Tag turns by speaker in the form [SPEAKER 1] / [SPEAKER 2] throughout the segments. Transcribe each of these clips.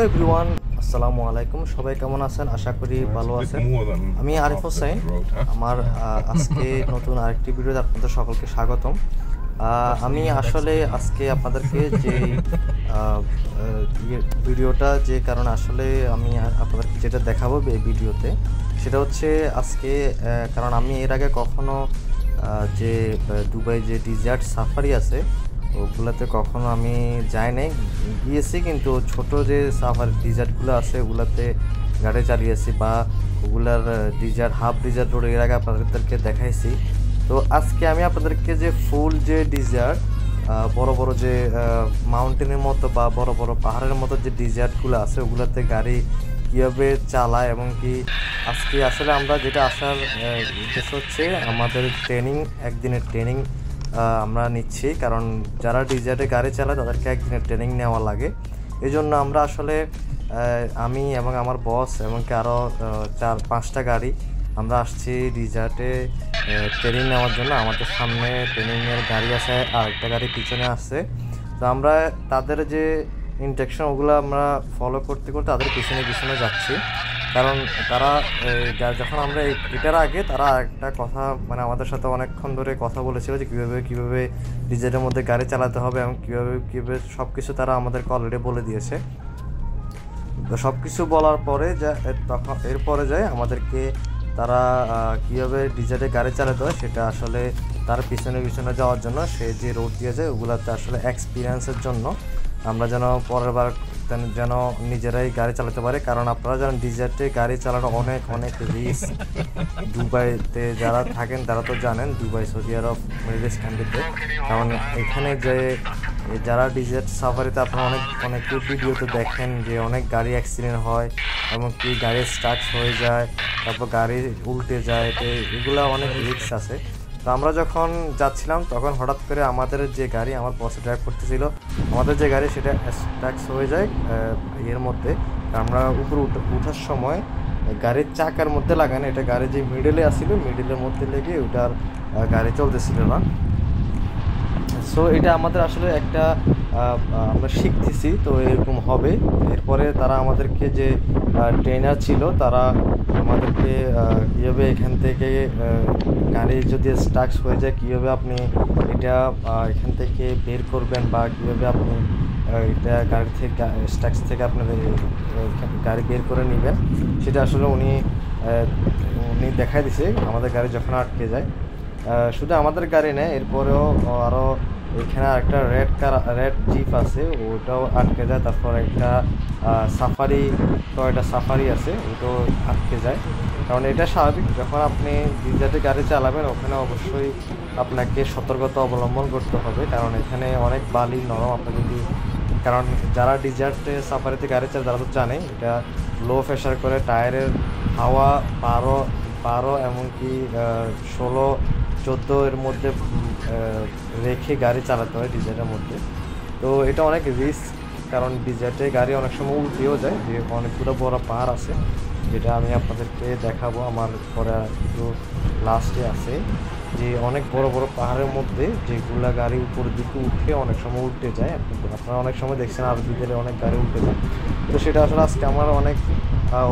[SPEAKER 1] Hello everyone, আসসালামু আলাইকুম। সবাই কেমন আছেন? আশা করি ভালো আছেন। আমি আরিফ হোসেন। আমার আজকে নতুন আরেকটি ভিডিওতে আপনাদের সকলকে স্বাগতম। আমি আসলে আজকে আপনাদেরকে যে ভিডিওটা যে কারণে আসলে আমি আপনাদেরকে যেটা দেখাবো এই ভিডিওতে, সেটা হচ্ছে আজকে কারণ আমি এর আগে কখনো যে দুবাই যে ডিজার্ট সাফারি আছে ওগুলাতে কখনো আমি যাই নাই, গিয়েছি কিন্তু ছোট যে সাফারি ডিজার্টগুলো আছে ওগুলাতে গাড়ি চালিয়েছি বা ওগুলার ডিজার্ট হাফ ডিজার্ট রোড এর আগে আপনাদেরকে দেখাইছি। তো আজকে আমি আপনাদেরকে যে ফুল যে ডিজার্ট বড় বড় যে মাউন্টেনের মতো বা বড় বড় পাহাড়ের মতো যে ডিজার্টগুলো আছে ওগুলাতে গাড়ি কীভাবে চালায় এবং কি আজকে আসলে আমরা যেটা আসার উদ্দেশ্য হচ্ছে আমাদের ট্রেনিং, একদিনের ট্রেনিং আমরা নিচ্ছি। কারণ যারা ডিজার্টে গাড়ি চালায় তাদেরকে একদিনের ট্রেনিং নেওয়া লাগে। এই জন্য আমরা আসলে আমি এবং আমার বস এমনকি আরও 4-5টা গাড়ি আমরা আসছি ডিজার্টে ট্রেনিং নেওয়ার জন্য। আমাদের সামনে ট্রেনিংয়ের গাড়ি আছে, আরেকটা গাড়ি পিছনে আসছে। তো আমরা তাদের যে ইনস্ট্রাকশন ওগুলো আমরা ফলো করতে করতে তাদের পিছনে পিছনে যাচ্ছি। কারণ তারা যখন আমরা এটার আগে তারা একটা কথা মানে আমাদের সাথে অনেকক্ষণ ধরে কথা বলেছিল যে কীভাবে ডিজার্টের মধ্যে গাড়ি চালাতে হবে এবং কীভাবে সব কিছু তারা আমাদেরকে অলরেডি বলে দিয়েছে। সব কিছু বলার পরে তখন এরপরে যায় আমাদেরকে তারা কীভাবে ডিজার্টে গাড়ি চালাতে হয় সেটা আসলে তার পিছনে পিছনে যাওয়ার জন্য সে যে রোড দিয়ে যায় ওগুলোতে আসলে এক্সপিরিয়েন্সের জন্য আমরা যেন পরের বার যেন নিজেরাই গাড়ি চালাতে পারে। কারণ আপনারা জানেন ডিজার্টে গাড়ি চালানো অনেক অনেক রিস্ক। দুবাইতে যারা থাকেন তারা তো জানেন, দুবাই সৌদি আরব মিডল ইস্ট কান্ট্রিতে। কারণ এখানে যে যারা ডিজার্ট সাফারিতে আপনারা অনেক ভিডিওতে দেখেন যে অনেক গাড়ি অ্যাক্সিডেন্ট হয় এবং কি গাড়ি স্টার্ট হয়ে যায়, তারপর গাড়ি উল্টে যায়। তো এগুলো অনেক রিস্ক আছে। তো আমরা যখন যাচ্ছিলাম তখন হঠাৎ করে আমাদের যে গাড়ি, আমার বসে ড্রাইভ করতেছিল, আমাদের যে গাড়ি সেটা স্ট্যাক্স হয়ে যায় এর মধ্যে। আমরা উপরে উঠার সময় গাড়ির চাকার মধ্যে লাগানো, এটা গাড়ি যে মিডলে আসছিল মিডলের মধ্যে লেগে ওটার গাড়ি চলতেছিল না। সো এটা আমাদের আসলে একটা আমরা শিখতেছি, তো এরকম হবে। এরপরে তারা আমাদেরকে যে ট্রেনার ছিল তারা আমাদেরকে কীভাবে এখান থেকে গাড়ি যদি স্টাক্স হয়ে যায় কীভাবে আপনি এটা এখান থেকে বের করবেন বা কীভাবে আপনি এটা গাড়ি থেকে স্টাক্স থেকে আপনাদের গাড়ি বের করে নেবেন সেটা আসলে উনি দেখাই দিছে আমাদের গাড়ি যখন আটকে যায়। শুধু আমাদের গাড়ি নেই, এরপরেও আরও এখানে একটা রেড জিপ আছে ওটাও আটকে যায়। তারপর একটা টয়োটা সাফারি আছে ওটাও আটকে যায়। কারণ এটা স্বাভাবিক, যখন আপনি ডিজার্টে গাড়ি চালাবেন ওখানে অবশ্যই আপনাকে সতর্কতা অবলম্বন করতে হবে। কারণ এখানে অনেক বালি নরম। আপনি যদি কারণ যারা ডিজার্টে সাফারিতে গাড়ি চালায় তারা তো জানে এটা লো প্রেশার করে টায়ারের হাওয়া 12 এমনকি 16-14 এর মধ্যে রেখে গাড়ি চালাতে হয় ডিজার্টের মধ্যে। তো এটা অনেক রিস্ক, কারণ ডিজার্টে গাড়ি অনেক সময় উল্টেও যায়। যে অনেকগুলো বড় পাহাড় আছে যেটা আমি আপনাদেরকে দেখাবো আমার পরে একটু লাস্টে আছে, যে অনেক বড় বড় পাহাড়ের মধ্যে যেগুলা গাড়ি উপরের দিকে উঠে অনেক সময় উল্টে যায়। আপনারা অনেক সময় দেখছেন আরব ভিতরে অনেক গাড়ি উল্টে যায়। তো সেটা আসলে আজকে আমার অনেক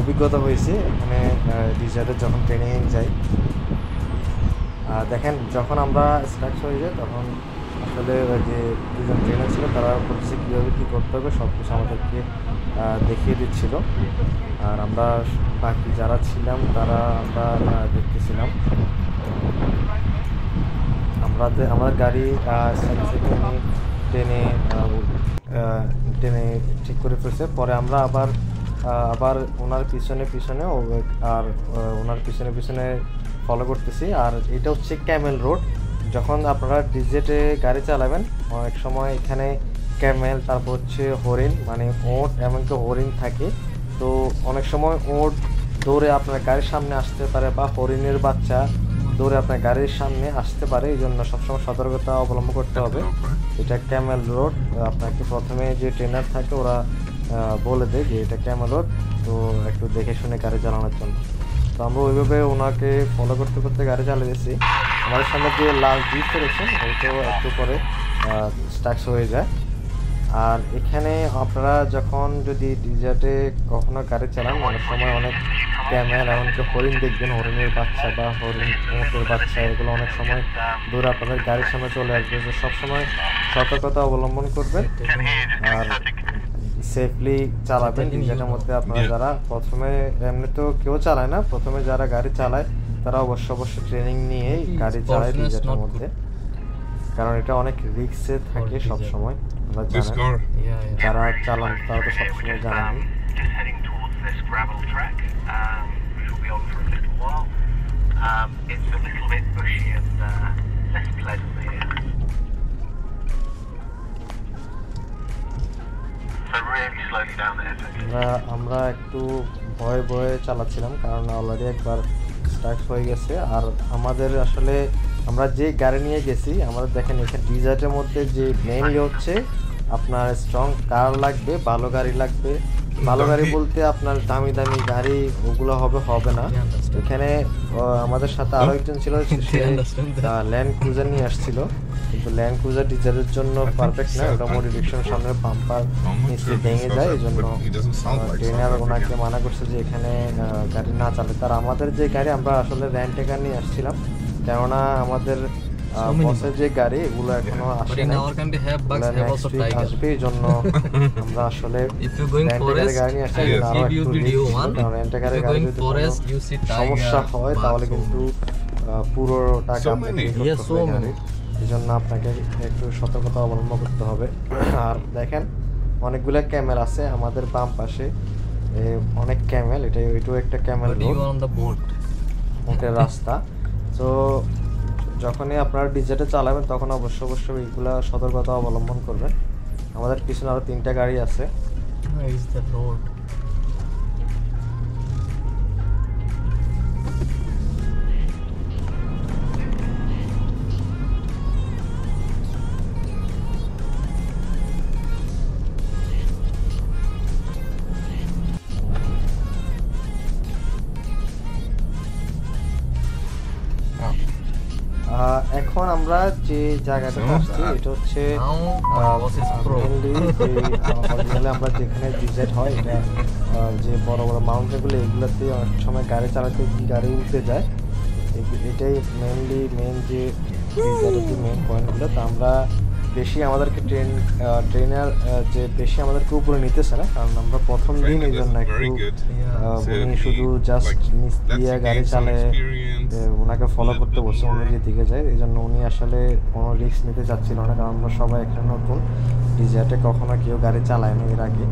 [SPEAKER 1] অভিজ্ঞতা হয়েছে এখানে ডিজার্টে যখন ট্রেনিং যাই। দেখেন যখন আমরা স্টার্ট হয়ে যাই তখন আসলে যে দুজন ট্রেনার ছিল তারা বলছে কীভাবে কী করতে হবে সব কিছু আমাদেরকে দেখিয়ে দিচ্ছিল। আর আমরা বাকি যারা ছিলাম তারা আমরা দেখতেছিলাম। আমাদের গাড়ি থেকে উনি টেনে ঠিক করে ফেলছে। পরে আমরা আবার ওনার পিছনে আর ওনার পিছনে ফলো করতেছি। আর এটা হচ্ছে ক্যামেল রোড। যখন আপনারা ডিজেটে গাড়ি চালাবেন অনেক সময় এখানে ক্যামেল, তারপর হচ্ছে হরিণ মানে ওট, এমনকি হরিণ থাকে। তো অনেক সময় ওট দৌড়ে আপনার গাড়ির সামনে আসতে পারে বা হরিণের বাচ্চা দৌড়ে আপনার গাড়ির সামনে আসতে পারে। এই জন্য সবসময় সতর্কতা অবলম্বন করতে হবে। এটা ক্যামেল রোড। আপনাকে প্রথমে যে ট্রেনার থাকে ওরা বলে দেয় যে এটা ক্যামেল রোড, তো একটু দেখে শুনে গাড়ি চালানোর জন্য। তো আমরা ওইভাবে ওনাকে ফলো করতে করতে গাড়ি চালিয়েছি। আমাদের সামনে যে লাল জিপ করেছেন ওইটাও একটু পরে স্টার্ট হয়ে যায়। আর এখানে আপনারা যখন যদি ডিজার্টে কখনো গাড়ি চালান অনেক সময় অনেক ক্যামেল এমনকি হরিণ দেখবেন, হরিণের বাচ্চা বা হরিণ উটের বাচ্চা এগুলো অনেক সময় দূরে আপনাদের গাড়ির সামনে চলে আসবে। তো সবসময় সতর্কতা অবলম্বন করবেন আর সেফলি চালাবেন ডিজার্টের মধ্যে। আপনারা যারা প্রথমে এমনি তো কেউ চালায় না, প্রথমে যারা গাড়ি চালায় তারা অবশ্যই ট্রেনিং নিয়েই গাড়ি চালায় ডিজার্টের মধ্যে, কারণ এটা অনেক রিস্কে থাকে সব সময়। আপনারা জানেন যারা চালান তারা তো সবসময় জানেন। আমরা একটু ভয়ে ভয়ে চালাচ্ছিলাম কারণ অলরেডি একবার স্টার্ট হয়ে গেছে। আর আমাদের আসলে আমরা যে গাড়ি নিয়ে গেছি, আমাদের দেখেন এখানে ডিজার্টের মধ্যে যে মেইনলি হচ্ছে আপনার স্ট্রং কার লাগবে, ভালো গাড়ি লাগবে। ভালো গাড়ি বলতে আপনার দামি দামি গাড়ি ওগুলো হবে না। এখানে আমাদের সাথে আরো একজন ছিল, ল্যান্ড ক্রুজার নিয়ে আসছিল, কিন্তু ল্যান্ড ক্রুজার ডিজারের জন্য পারফেক্ট না, ওটা মডিফিকেশন সামনে বাম্পার নিচে ভেঙে যায়। এই জন্য ট্রেনার ওনাকে মানা করছে যে এখানে গাড়ি না চালে। তার আমাদের যে গাড়ি আমরা আসলে রেন্টে গাড়ি নিয়ে আসছিলাম, কেননা আমাদের বসের যে গাড়ি এগুলো এখনো আসে নাই, আসবে। এই জন্য আমরা আসলে গাড়ি নিয়ে আসছি। রেন্টে গাড়ি যদি সমস্যা হয় তাহলে কিন্তু পুরো টাকা এই জন্য আপনাকে একটু সতর্কতা অবলম্বন করতে হবে। আর দেখেন অনেকগুলো ক্যামেল আছে আমাদের বাম পাশে, অনেক ক্যামেল, এটাও একটা ক্যামেল রোড, ওটা রাস্তা। তো যখনই আপনারা ডিজেটে চালাবেন তখন অবশ্যই এইগুলা সতর্কতা অবলম্বন করবেন। আমাদের পিছনে আরো 3টা গাড়ি আছে। এখন আমরা যে জায়গাটা আসছি এটা হচ্ছে আমরা যেখানে ভিজিট হয়, এটা যে বড় বড় মাউন্টেনগুলো এগুলোতে অনেক সময় গাড়ি চালাতে গাড়ি উঠতে যায়। এটাই মেন যে মেন পয়েন্টগুলো। তো আমরা বেশি আমাদেরকে ট্রেনার যে বেশি আমাদেরকে উপরে নিতেছে না, কারণ আমরা প্রথম দিন এই জন্য একটু উনি শুধু জাস্ট নিচ দিয়ে গাড়ি চালায়, ওনাকে ফলো করতে বসে উনি যেদিকে যায়। এই জন্য উনি আসলে কোনো রিস্ক নিতে চাচ্ছিল না, কারণ আমরা সবাই এখানে নতুন, ডিজার্টে কখনো কেউ গাড়ি চালায় না এর আগে।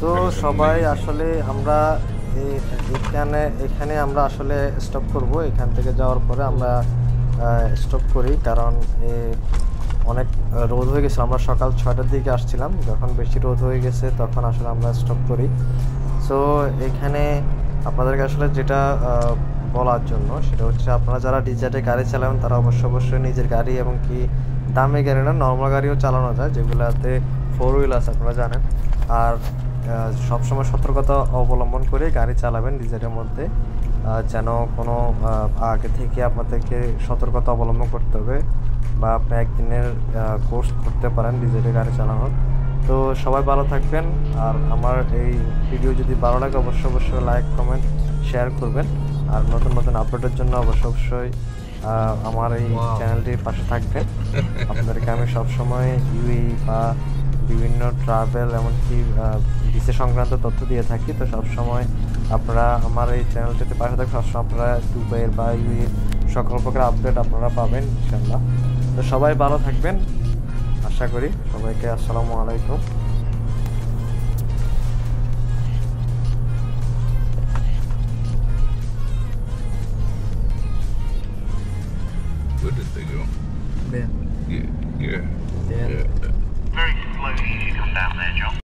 [SPEAKER 1] তো সবাই আসলে আমরা এখানে আমরা আসলে স্টপ করব। এখান থেকে যাওয়ার পরে আমরা স্টপ করি, কারণ অনেক রোদ হয়ে গেছে। আমরা সকাল 6টার দিকে আসছিলাম, যখন বেশি রোদ হয়ে গেছে তখন আসলে আমরা স্টপ করি। সো এখানে আপনাদেরকে আসলে যেটা বলার জন্য সেটা হচ্ছে, আপনারা যারা ডিজার্টে গাড়ি চালাবেন তারা অবশ্যই নিজের গাড়ি এবং কি দামি গাড়ি না, নর্মাল গাড়িও চালানো যায় যেগুলোতে 4 হুইল আছে, আপনারা জানেন। আর সবসময় সতর্কতা অবলম্বন করে গাড়ি চালাবেন ডিজার্টের মধ্যে, যেন কোনো আগে থেকে আপনাদেরকে সতর্কতা অবলম্বন করতে হবে, বা আপনি একদিনের কোর্স করতে পারেন ডিজার্টে গাড়ি চালানোর। তো সবাই ভালো থাকবেন। আর আমার এই ভিডিও যদি ভালো লাগে অবশ্যই লাইক, কমেন্ট, শেয়ার করবেন। আর নতুন নতুন আপডেটের জন্য অবশ্যই আমার এই চ্যানেলটির পাশে থাকবেন। আপনাদেরকে আমি সবসময় ইউএই বা বিভিন্ন ট্রাভেল এমনকি ভিসা সংক্রান্ত তথ্য দিয়ে থাকি। তো সবসময় আপনারা আমার এই চ্যানেলটিতে পাশে থাকবেন, সবসময় আপনারা দুবাইয়ের বা ইউএইর সকল প্রকার আপডেট আপনারা পাবেন ইনশাল্লাহ। তো সবাই ভালো থাকবেন আশা করি। সবাইকে আসসালামু আলাইকুম।